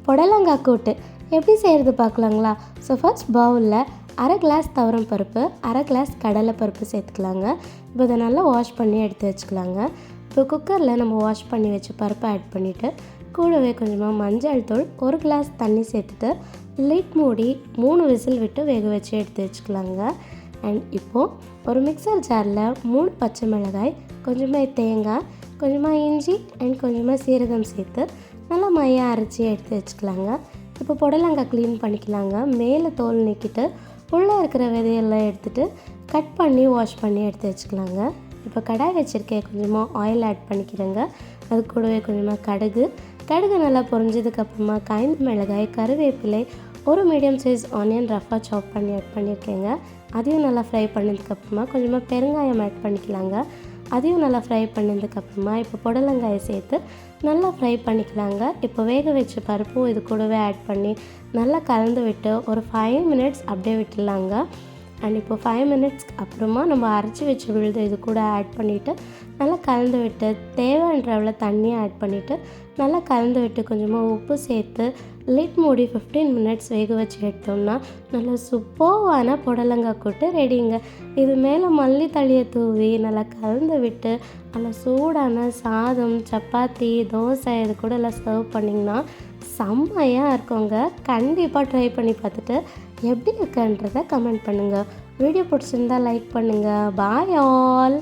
புடலங்காய் கூட்டு எப்படி செய்கிறது பார்க்கலாங்களா? ஸோ ஃபர்ஸ்ட் பவுலில் அரை கிளாஸ் துவரம் பருப்பு, அரை கிளாஸ் கடலை பருப்பு சேர்த்துக்கலாங்க. இப்போ இதை நல்லா வாஷ் பண்ணி எடுத்து வச்சுக்கலாங்க. இப்போ குக்கரில் நம்ம வாஷ் பண்ணி வச்ச பருப்பை ஆட் பண்ணிவிட்டு கூடவே கொஞ்சமாக மஞ்சள் தூள், ஒரு கிளாஸ் தண்ணி சேர்த்துட்டு லிட் மூடி 3 விசில் விட்டு வேக வச்சு எடுத்து வச்சுக்கலாங்க. அண்ட் இப்போது ஒரு மிக்சர் ஜாரில் 3 பச்சை மிளகாய், கொஞ்சமாக தேங்காய், கொஞ்சமாக இஞ்சி அண்ட் கொஞ்சமாக சீரகம் சேர்த்து நல்லா மையாக அரைச்சி எடுத்து வச்சுக்கலாங்க. இப்போ புடலங்காய் க்ளீன் பண்ணிக்கலாங்க. மேலே தோல் நீக்கிட்டு உள்ளே இருக்கிற விதையெல்லாம் எடுத்துகிட்டு கட் பண்ணி வாஷ் பண்ணி எடுத்து வச்சுக்கலாங்க. இப்போ கடாய் வச்சுருக்கேன், கொஞ்சமாக ஆயில் ஆட் பண்ணிக்கிறேங்க. அது கூடவே கொஞ்சமாக கடுகு நல்லா பொரிஞ்சதுக்கப்புறமா காய்ந்த மிளகாய், கருவேப்பிலை, ஒரு மீடியம் சைஸ் ஆனியன் ரஃபாக சாப் பண்ணி ஆட் பண்ணியிருக்கேங்க. அதையும் நல்லா ஃப்ரை பண்ணதுக்கப்புறமா கொஞ்சமாக பெருங்காயம் ஆட் பண்ணிக்கலாங்க. அதையும் நல்லா ஃப்ரை பண்ணதுக்கப்புறமா இப்போ புடலங்காயை சேர்த்து நல்லா ஃப்ரை பண்ணிக்கலாங்க. இப்போ வேக வச்ச பருப்பும் இது கூடவே ஆட் பண்ணி நல்லா கலந்து விட்டு ஒரு 5 மினிட்ஸ் அப்படியே விட்டுடலாங்க. அண்ட் இப்போ 5 மினிட்ஸ்க்கு அப்புறமா நம்ம அரைச்சி வச்ச விழுது இது கூட ஆட் பண்ணிவிட்டு நல்லா கலந்து விட்டு தேவைன்ற அளவில் தண்ணியை ஆட் பண்ணிவிட்டு நல்லா கலந்து விட்டு கொஞ்சமாக உப்பு சேர்த்து லிட் மூடி 15 மினிட்ஸ் வேக வச்சு எடுத்தோம்னா நல்லா சூப்பரான புடலங்காய் கூட்டு ரெடிங்க. இது மேலே மல்லித்தழையை தூவி நல்லா கலந்து விட்டு நல்லா சூடான சாதம், சப்பாத்தி, தோசை இது கூட எல்லாம் சர்வ் பண்ணிங்கன்னா செம்மையாக இருக்குங்க. கண்டிப்பாக ட்ரை பண்ணி பார்த்துட்டு எப்படி இருக்குன்றதை கமெண்ட் பண்ணுங்கள். வீடியோ பிடிச்சிருந்தா லைக் பண்ணுங்கள். Bye all.